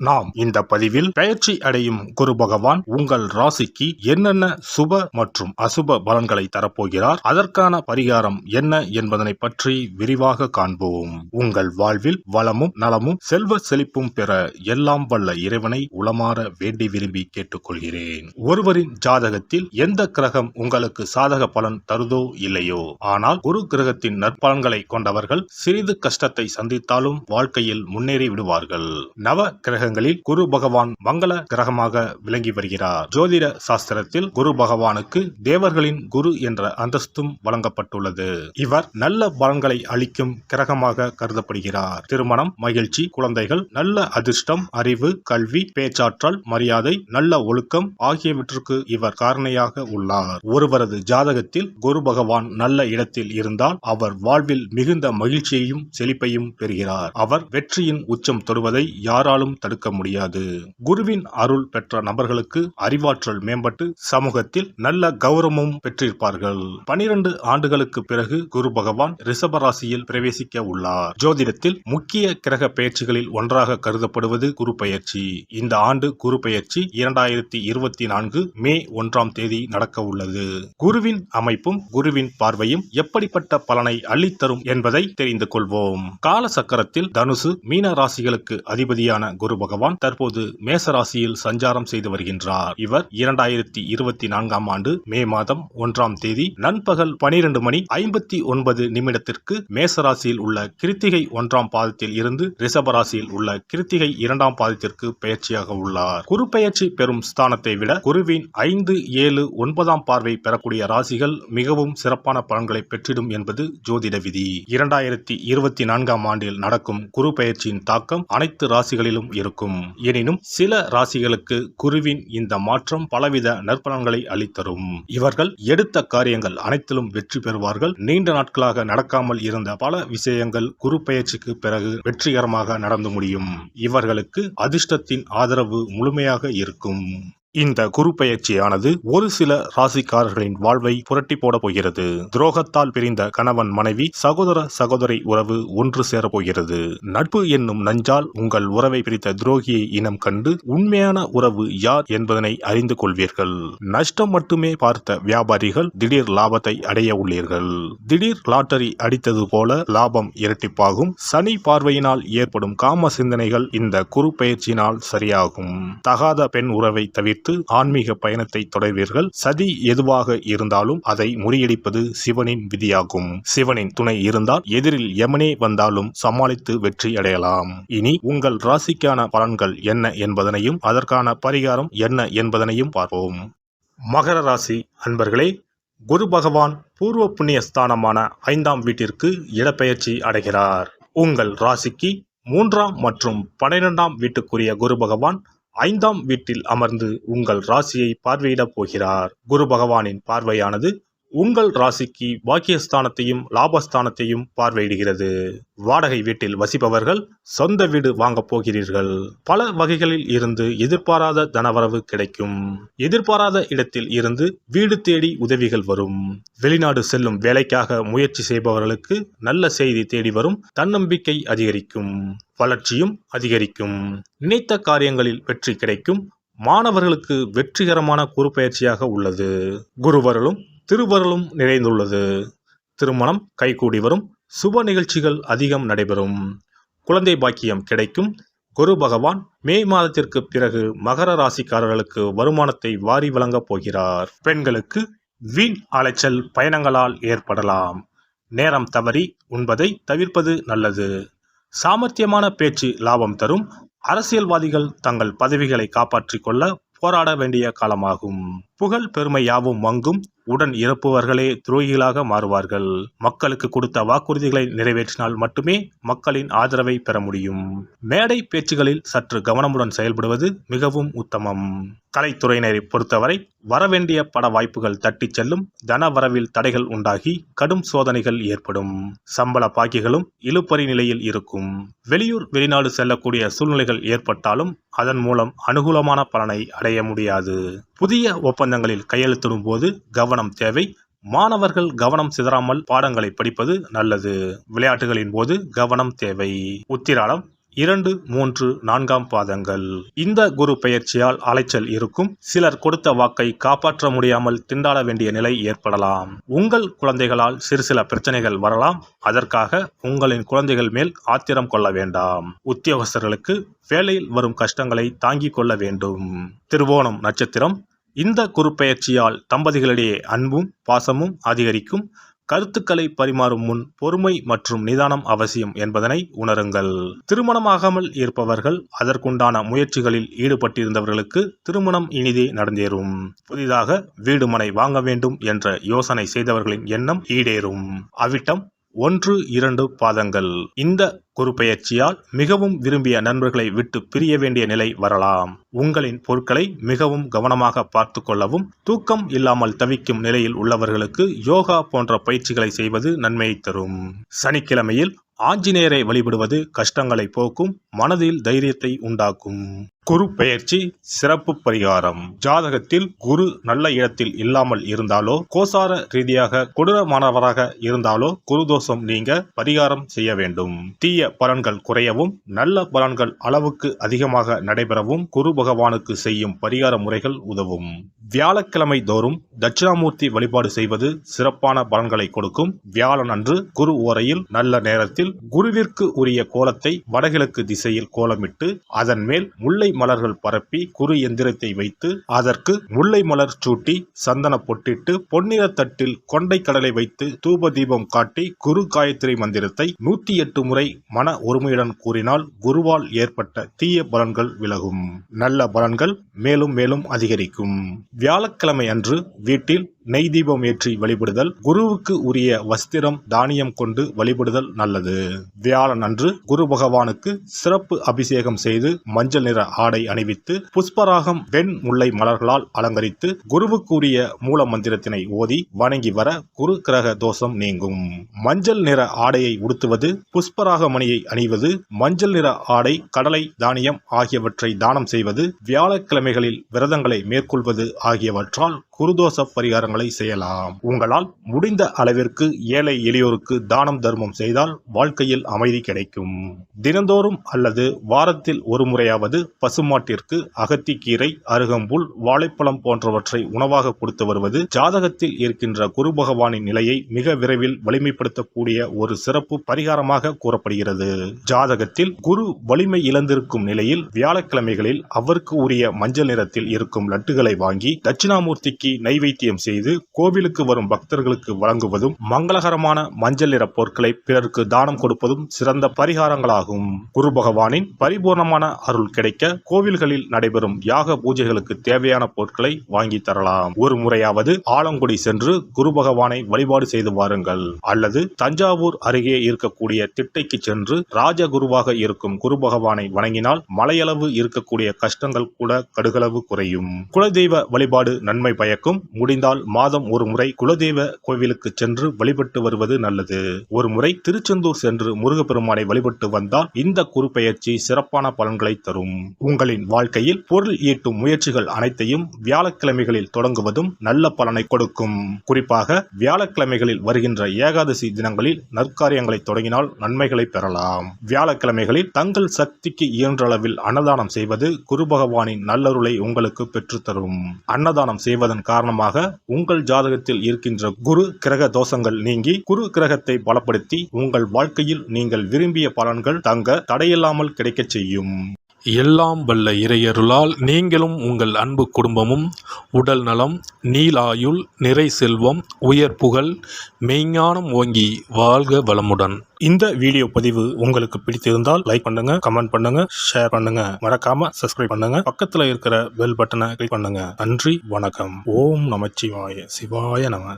நாம் இந்த பதிவில் பெயர்ச்சி அடையும் குரு பகவான் உங்கள் ராசிக்கு என்னென்ன சுப மற்றும் அசுப பலன்களை தரப்போகிறார், அதற்கான பரிகாரம் என்ன என்பதனை பற்றி விரிவாக காண்போம். உங்கள் வாழ்வில் வளமும் நலமும் செல்வ செழிப்பும் பெற எல்லாம் வல்ல இறைவனை உளமாற வேண்டி விரும்பி கேட்டுக்கொள்கிறேன். ஒருவரின் ஜாதகத்தில் எந்த கிரகம் உங்களுக்கு சாதக பலன் தருதோ இல்லையோ, ஆனால் குரு கிரகத்தின் நற்பலன்களை கொண்டவர்கள் சிறிது கஷ்டத்தை சந்தித்தாலும் வாழ்க்கையில் முன்னேறி விடுவார்கள். நவ கிரகங்களில் குரு பகவான் மங்கள கிரகமாக விளங்கி வருகிறார். ஜோதிட சாஸ்திரத்தில் குரு பகவானுக்கு தேவர்களின் குரு என்ற அந்தஸ்தும் வழங்கப்பட்டுள்ளது. இவர் நல்ல பலன்களை அளிக்கும் கிரகமாக கருதப்படுகிறார். திருமணம், மகிழ்ச்சி, குழந்தைகள், நல்ல அதிர்ஷ்டம், அறிவு, கல்வி, பேச்சாற்றல், மரியாதை, நல்ல ஒழுக்கம் ஆகியவற்றுக்கு இவர் காரணியாக உள்ளார். ஒருவரது ஜாதகத்தில் குரு பகவான் நல்ல இடத்தில் இருந்தால் அவர் வாழ்வில் மிகுந்த மகிழ்ச்சியையும் செழிப்பையும் பெறுகிறார். அவர் வெற்றியின் உச்சம் தொடுவதை யாராலும் தடுக்க முடியாது. குருவின் அருள் பெற்ற நபர்களுக்கு அறிவாற்றல் மேம்பட்டு சமூகத்தில் நல்ல கௌரவமும் பெற்றிருப்பார்கள். 12 ஆண்டுகளுக்கு பிறகு குரு பகவான் ரிஷப ராசியில் பிரவேசிக்க உள்ளார். ஜோதிடத்தில் முக்கிய கிரக பெயர்ச்சிகளில் ஒன்றாக கருதப்படுவது குரு பெயர்ச்சி. இந்த ஆண்டு குரு பெயர்ச்சி 2024 மே 1ஆம் தேதி நடக்க உள்ளது. குருவின் அமைப்பும் குருவின் பார்வையும் எப்படிப்பட்ட பலனை அள்ளித்தரும் என்பதை தெரிந்து கொள்வோம். கால சக்கரத்தில் தனுசு, மீன ராசிகளுக்கு அதிபதியான குரு பகவான் தற்போது மேச ராசியில் சஞ்சாரம் செய்து வருகின்றார். இவர் 2024ஆம் ஆண்டு மே மாதம் 1ஆம் தேதி நண்பகல் 12:59 மேச ராசியில் உள்ள கிருத்திகை 1ஆம் பாதத்தில் இருந்து ரிஷப ராசியில் உள்ள கிருத்திகை 2ஆம் பாதத்திற்கு பெயர்ச்சியாக உள்ளார். குரு பெயர்ச்சி பெறும் ஸ்தானத்தை விட குருவின் 5, 7, 9ஆம் பார்வை பெறக்கூடிய ராசிகள் மிகவும் சிறப்பான பலன்களை பெற்றிடும் என்பது ஜோதிட விதி. 2024ஆம் ஆண்டில் நடக்கும் குரு பெயர்ச்சியின் தாக்கம் அனைத்து ராசிகளிலும் இருக்கும். எனினும் சில ராசிகளுக்கு குருவின் இந்த மாற்றம் பலவித நற்பலன்களை அளித்தரும். இவர்கள் எடுத்த காரியங்கள் அனைத்திலும் வெற்றி பெறுவார்கள். நீண்ட நாட்களாக நடக்காமல் இருந்த பல விஷயங்கள் குரு பெயர்ச்சிக்கு பிறகு வெற்றிகரமாக நடந்து முடியும். இவர்களுக்கு அதிர்ஷ்டத்தின் ஆதரவு முழுமையாக இருக்கும். இந்த குரு பெயர்ச்சியானது ஒரு சில ராசிக்காரர்களின் வாழ்வை புரட்டி போட போகிறது. துரோகத்தால் பிரிந்த கணவன் மனைவி, சகோதர சகோதரி உறவு ஒன்று சேர போகிறது. நட்பு என்னும் நஞ்சால் உங்கள் உறவை பிரித்த துரோகியை இனம் கண்டு உண்மையான உறவு யார் என்பதனை அறிந்து கொள்வீர்கள். நஷ்டம் மட்டுமே பார்த்த வியாபாரிகள் திடீர் லாபத்தை அடைய உள்ளீர்கள். திடீர் லாட்டரி அடித்தது போல லாபம் இரட்டிப்பாகும். சனி பார்வையினால் ஏற்படும் காம சிந்தனைகள் இந்த குரு பெயர்ச்சியினால் சரியாகும். தகாத பெண் உறவை தவிர்த்து ஆன்மீக பயணத்தை தொடர்வீர்கள். சதி எதுவாக இருந்தாலும் அதை முறியடிப்பது சிவனின் விதியாகும். சிவனின் துணை இருந்தால் எதிரில் யமனே வந்தாலும் சமாளித்து வெற்றி அடையலாம். இனி உங்கள் ராசிக்கான பலன்கள் என்ன என்பதனையும் அதற்கான பரிகாரம் என்ன என்பதனையும் பார்ப்போம். மகர ராசி அன்பர்களே, குரு பகவான் பூர்வ புண்ணிய ஸ்தானமான 5ஆம் வீட்டிற்கு இடப்பெயர்ச்சி அடைகிறார். உங்கள் ராசிக்கு 3ஆம் மற்றும் 12ஆம் வீட்டுக்குரிய குரு பகவான் 5ஆம் வீட்டில் அமர்ந்து உங்கள் ராசியை பார்வையிடப் போகிறார். குரு பகவானின் பார்வையானது உங்கள் ராசிக்கு பாக்கியஸ்தானத்தையும் லாபஸ்தானத்தையும் பார்வையிடுகிறது. வாடகை வீட்டில் வசிப்பவர்கள் சொந்த வீடு வாங்கப் போகிறீர்கள். பல வகைகளில் இருந்து எதிர்பாராத தனவரவு கிடைக்கும். எதிர்பாராத இடத்தில் இருந்து வீடு தேடி உதவிகள் வரும். வெளிநாடு செல்லும் வேலைக்காக முயற்சி செய்பவர்களுக்கு நல்ல செய்தி தேடி வரும். தன்னம்பிக்கை அதிகரிக்கும். வளர்ச்சியும் அதிகரிக்கும். நினைத்த காரியங்களில் வெற்றி கிடைக்கும். மாணவர்களுக்கு வெற்றிகரமான குரு பெயர்ச்சியாக உள்ளது. குருவருளும் திருவருளும் நிறைந்துள்ளது. திருமணம் கைகூடி வரும். சுப நிகழ்ச்சிகள் அதிகம் நடைபெறும். குழந்தை பாக்கியம் கிடைக்கும். குரு பகவான் மே மாதத்திற்கு பிறகு மகர ராசிக்காரர்களுக்கு வருமானத்தை வாரி வழங்கப் போகிறார். பெண்களுக்கு வீண் அலைச்சல் பயணங்களால் ஏற்படலாம். நேரம் தவறி உண்பதை தவிர்ப்பது நல்லது. சாமர்த்தியமான பேச்சு லாபம் தரும். அரசியல்வாதிகள் தங்கள் பதவிகளை காப்பாற்றிக் கொள்ள போராட வேண்டிய காலமாகும். புகழ் பெருமை யாவும் மங்கும். உடன் இருப்பவர்களே துரோகிகளாக மாறுவார்கள். மக்களுக்கு கொடுத்த வாக்குறுதிகளை நிறைவேற்றினால் மட்டுமே மக்களின் ஆதரவை பெற முடியும். மேடை பேச்சுகளில் சற்று கவனமுடன் செயல்படுவது மிகவும் உத்தமம். கலைத்துறையினரை பொறுத்தவரை வரவேண்டிய பட வாய்ப்புகள் தட்டிச் செல்லும். தன வரவில் தடைகள் உண்டாகி கடும் சோதனைகள் ஏற்படும். சம்பள பாக்கிகளும் இழுபறி நிலையில் இருக்கும். வெளியூர் வெளிநாடு செல்லக்கூடிய சூழ்நிலைகள் ஏற்பட்டாலும் அதன் மூலம் அனுகூலமான பலனை அடைய முடியாது. புதிய ஒப்பந்தங்களில் கையெழுத்திடும் போது கவனம் தேவை. மாணவர்கள் கவனம் சிதறாமல் பாடங்களை படிப்பது நல்லது. விளையாட்டுகளின் போது கவனம் தேவை. உத்திராடம் 2, 3, 4ஆம் பாதங்கள். இந்த குரு பெயர்ச்சியால் அலைச்சல் இருக்கும். சிலர் கொடுத்த வாக்கை காப்பாற்ற முடியாமல் திண்டாட வேண்டிய நிலை ஏற்படலாம். உங்கள் குழந்தைகளால் சில பிரச்சனைகள் வரலாம். அதற்காக உங்களின் குழந்தைகள் மேல் ஆத்திரம் கொள்ள வேண்டாம். உத்தியோகஸ்தர்களுக்கு வேலையில் வரும் கஷ்டங்களை தாங்கிக் கொள்ள வேண்டும். திருவோணம் நட்சத்திரம். இந்த குரு பெயர்ச்சியால் தம்பதிகளிடையே அன்பும் பாசமும் அதிகரிக்கும். கருத்துக்களை பரிமாறும் முன் பொறுமை மற்றும் நிதானம் அவசியம் என்பதனை உணருங்கள். திருமணமாகாமல் இருப்பவர்கள், அதற்குண்டான முயற்சிகளில் ஈடுபட்டிருந்தவர்களுக்கு திருமணம் இனிதே நடந்தேறும். புதிதாக வீடு மனை வாங்க வேண்டும் என்ற யோசனை செய்தவர்களின் எண்ணம் ஈடேறும். அவிட்டம் 1, 2 பாதங்கள். இந்த குரு பெயர்ச்சியால் மிகவும் விரும்பிய நண்பர்களை விட்டு பிரிய வேண்டிய நிலை வரலாம். உங்களின் பொருட்களை மிகவும் கவனமாக பார்த்து கொள்ளவும். தூக்கம் இல்லாமல் தவிக்கும் நிலையில் உள்ளவர்களுக்கு யோகா போன்ற பயிற்சிகளை செய்வது நன்மையை தரும். சனிக்கிழமையில் ஆஞ்சநேயரை வழிபடுவது கஷ்டங்களை போக்கும், மனதில் தைரியத்தை உண்டாக்கும். குரு பெயர்ச்சி சிறப்பு பரிகாரம். ஜாதகத்தில் குரு நல்ல இடத்தில் இல்லாமல் இருந்தாலோ, கோசார ரீதியாக கொடூரமானவராக இருந்தாலோ குரு தோஷம் நீங்க பரிகாரம் செய்ய வேண்டும். தீய பலன்கள் குறையவும், நல்ல பலன்கள் அளவுக்கு அதிகமாக நடைபெறவும் குரு பகவானுக்கு செய்யும் பரிகார முறைகள் உதவும். வியாழக்கிழமை தோறும் தட்சிணாமூர்த்தி வழிபாடு செய்வது சிறப்பான பலன்களை கொடுக்கும். வியாழன் அன்று குரு ஓரையில் நல்ல நேரத்தில் குருவிற்கு உரிய கோலத்தை வடகிழக்கு திசையில் கோலமிட்டு அதன் மேல் முல்லை மலர்கள் பரப்பி குரு எந்திரத்தை வைத்து அதற்கு முல்லை மலர் சூட்டி சந்தன பொட்டிட்டு பொன்னிற தட்டில் கொண்டை கடலை வைத்து தூப தீபம் காட்டி குரு காயத்ரி மந்திரத்தை 108 முறை மன ஒருமையுடன் கூறினால் குருவால் ஏற்பட்ட தீய பலன்கள் விலகும். நல்ல பலன்கள் மேலும் மேலும் அதிகரிக்கும். வியாழக்கிழமை அன்று வீட்டில் நெய் தீபம் ஏற்றி வழிபடுதல், குருவுக்கு உரிய வஸ்திரம் தானியம் கொண்டு வழிபடுதல் நல்லது. வியாழன் அன்று குரு பகவானுக்கு சிறப்பு அபிஷேகம் செய்து மஞ்சள் நிற ஆடை அணிவித்து புஷ்பராகம் வெண் முல்லை மலர்களால் அலங்கரித்து குருவுக்கு உரிய மூல மந்திரத்தினை ஓதி வணங்கி வர குரு கிரக தோஷம் நீங்கும். மஞ்சள் நிற ஆடையை உடுத்துவது, புஷ்பராக மணியை அணிவது, மஞ்சள் நிற ஆடை, கடலை, தானியம் ஆகியவற்றை தானம் செய்வது, வியாழக்கிழமைகளில் விரதங்களை மேற்கொள்வது ஆகியவற்றால் குருதோஷ பரிகாரங்களை செய்யலாம். உங்களால் முடிந்த அளவிற்கு ஏழை எளியோருக்கு தானம் தர்மம் செய்தால் வாழ்க்கையில் அமைதி கிடைக்கும். தினந்தோறும் அல்லது வாரத்தில் ஒரு முறையாவது பசுமாட்டிற்கு அகத்திக்கீரை, அருகம்புல், வாழைப்பழம் போன்றவற்றை உணவாக கொடுத்து வருவது ஜாதகத்தில் இருக்கின்ற குரு பகவானின் நிலையை மிக விரைவில் வலிமைப்படுத்தக்கூடிய ஒரு சிறப்பு பரிகாரமாக கூறப்படுகிறது. ஜாதகத்தில் குரு வலிமை இழந்திருக்கும் நிலையில் வியாழக்கிழமைகளில் அவருக்கு உரிய மஞ்சள் நிறத்தில் இருக்கும் லட்டுகளை வாங்கி தட்சிணாமூர்த்திக்கு நைவேத்தியம் செய்து கோவிலுக்கு வரும் பக்தர்களுக்கு வழங்குவதும், மங்களகரமான மஞ்சள் நிற பொருட்களை பிறருக்கு தானம் கொடுப்பதும் சிறந்த பரிகாரங்களாகும். குரு பகவானின் பரிபூர்ணமான அருள் கிடைக்க கோவில்களில் நடைபெறும் யாக பூஜைகளுக்கு தேவையான பொருட்களை வாங்கி தரலாம். ஒரு முறையாவது ஆலங்குடி சென்று குரு பகவானை வழிபாடு செய்து வாருங்கள். அல்லது தஞ்சாவூர் அருகே இருக்கக்கூடிய திட்டைக்கு சென்று ராஜகுருவாக இருக்கும் குரு பகவானை வணங்கினால் மலையளவு இருக்கக்கூடிய கஷ்டங்கள் கூட கடுகளவு குறையும். குலதெய்வ வழிபாடு நன்மை பயக்கும். முடிந்தால் மாதம் ஒரு முறை குலதெய்வ கோவிலுக்கு சென்று வழிபட்டு வருவது நல்லது. ஒரு முறை திருச்செந்தூர் சென்று முருகப்பெருமானை வழிபட்டு வந்தால் இந்த குரு பெயர்ச்சி சிறப்பான பலன்களை தரும். உங்களின் வாழ்க்கையில் பொருள் ஈட்டும் முயற்சிகள் அனைத்தையும் வியாழக்கிழமைகளில் தொடங்குவதும் நல்ல பலனை கொடுக்கும். குறிப்பாக வியாழக்கிழமைகளில் வருகின்ற ஏகாதசி தினங்களில் நற்காரியங்களை தொடங்கினால் நன்மைகளை பெறலாம். வியாழக்கிழமைகளில் தங்கள் சக்திக்கு இயன்ற அளவில் அன்னதானம் செய்வது குரு பகவானின் நல்லருளை உங்களுக்கு பெற்றுத்தரும். அன்னதானம் செய்வதன் காரணமாக உங்கள் ஜாதகத்தில் இருக்கின்ற குரு கிரக தோஷங்கள் நீங்கி குரு கிரகத்தை பலப்படுத்தி உங்கள் வாழ்க்கையில் நீங்கள் விரும்பிய பலன்கள் தங்க தடையில்லாமல் கிடைக்கச் செய்யும். எல்லாம் வல்ல இறையருளால் நீங்களும் உங்கள் அன்பு குடும்பமும் உடல் நலம், நீலாயுள், நிறை செல்வம், உயர் புகழ், மெய்ஞானம் ஓங்கி வாழ்க வளமுடன். இந்த வீடியோ பதிவு உங்களுக்கு பிடித்திருந்தால் லைக் பண்ணுங்க, கமெண்ட் பண்ணுங்க, ஷேர் பண்ணுங்க, மறக்காம சப்ஸ்கிரைப் பண்ணுங்க, பக்கத்துல இருக்கிற பெல் பட்டனை கிளிக் பண்ணுங்க. நன்றி, வணக்கம். ஓம் நமச்சிவாய. சிவாய நம.